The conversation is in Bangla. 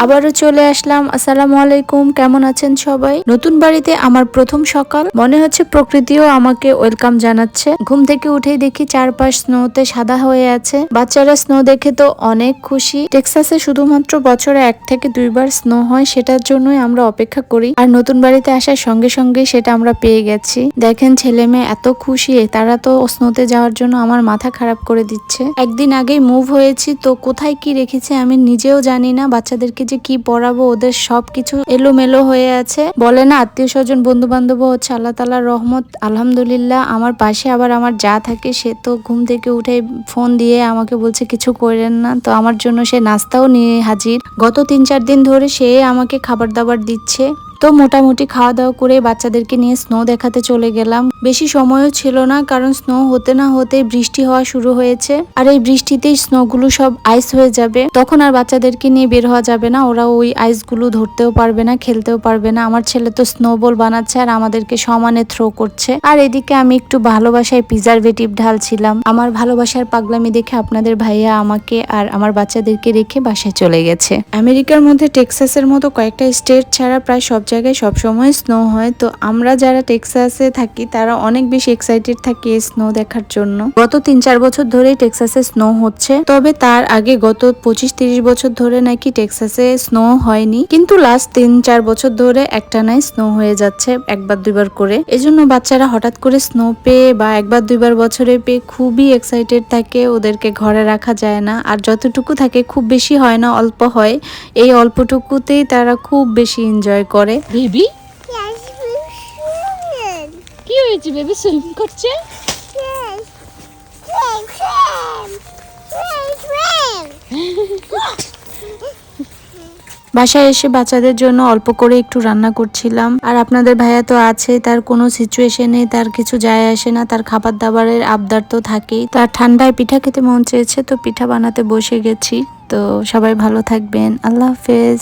আবারও চলে আসলাম। আসসালামু আলাইকুম, কেমন আছেন সবাই? নতুন বাড়িতে আমার প্রথম সকাল, মনে হচ্ছে প্রকৃতিও আমাকে ওয়েলকাম জানাচ্ছে। ঘুম থেকে উঠেই দেখি চারপাশ স্নোতে সাদা হয়ে আছে। বাচ্চারা স্নো দেখে তো অনেক খুশি। টেক্সাসে শুধুমাত্র বছরে 1 থেকে 2 বার স্নো হয়, সেটার জন্যই আমরা অপেক্ষা করি। আর নতুন বাড়িতে আসার সঙ্গে সঙ্গে সেটা আমরা পেয়ে গেছি। দেখেন ছেলে মেয়ে এত খুশি, তারা তো স্নোতে যাওয়ার জন্য আমার মাথা খারাপ করে দিচ্ছে। একদিন আগেই মুভ হয়েছি, তো কোথায় কি রেখেছে আমি নিজেও জানি না। বাচ্চাদেরকে যে কি পড়াবো, ওদের সবকিছু এলোমেলো হয়ে আছে। বলে না, আত্মীয় স্বজন বন্ধু বান্ধব হচ্ছে আল্লাহ তাআলার রহমত। আলহামদুলিল্লাহ আমার পাশে আবার আমার যা থাকে, সে তো ঘুম থেকে উঠে ফোন দিয়ে আমাকে বলছে কিছু করেন না, তো আমার জন্য সে নাস্তাও নিয়ে হাজির। গত 3-4 দিন ধরে সে আমাকে খাবার দাবার দিচ্ছে। তো মোটামুটি খাওয়া দাওয়া করে বাচ্চাদেরকে নিয়ে স্নো দেখাতে চলে গেলাম। বেশি সময়ও ছিল না, কারণ স্নো হতে না হতে বৃষ্টি হওয়া শুরু হয়েছে। আর এই বৃষ্টিতেই স্নো গুলো সব আইস হয়ে যাবে, তখন আর বাচ্চাদেরকে নিয়ে বের হওয়া যাবে না। ওরা ওই আইস গুলো ধরতেও পারবে না, খেলতেও পারবে না। আমার ছেলে তো স্নোবল বানাচ্ছে আর আমাদেরকে সমানে থ্রো করছে। আর এদিকে আমি একটু ভালোবাসায় প্রিজারভেটিভ ঢালছিলাম। আমার ভালোবাসার পাগলামি দেখে আপনাদের ভাইয়া আমাকে আর আমার বাচ্চাদেরকে রেখে বাসায় চলে গেছে। আমেরিকার মধ্যে টেক্সাসের মতো কয়েকটা স্টেট ছাড়া প্রায় সব জায়গায় সবসময় স্নো হয়। তো আমরা যারা টেক্সাসে থাকি তারা অনেক বেশি এক্সাইটেড থাকি এই স্নো দেখার জন্য। গত 3-4 বছর ধরেই টেক্সাসে স্নো হচ্ছে, তবে তার আগে গত 25-30 বছর ধরে নাকি টেক্সাসে স্নো হয়নি। কিন্তু লাস্ট 3-4 বছর ধরে একটানাই স্নো হয়ে যাচ্ছে, 1-2 বার করে। এজন্য বাচ্চারা হঠাৎ করে স্নো পেয়ে বা 1-2 বার বছরে পেয়ে খুবই এক্সাইটেড থাকে। ওদেরকে ঘরে রাখা যায় না। আর যতটুকু থাকে খুব বেশি হয় না, অল্প হয়। এই অল্পটুকুতেই তারা খুব বেশি এনজয় করে। বেবি কি হয়েছে? বেবি সুইম করছে। বাসায় এসে বাচ্চাদের জন্য অল্প করে একটু রান্না করছিলাম। আর আপনাদের ভাইয়া তো আছে, তার কোনো সিচুয়েশনে তার কিছু যায় আসে না, তার খাবার দাবারের আবদার তো থাকেই। তার ঠান্ডায় পিঠা খেতে মন চেয়েছে, তো পিঠা বানাতে বসে গেছি। তো সবাই ভালো থাকবেন, আল্লাহ হাফেজ।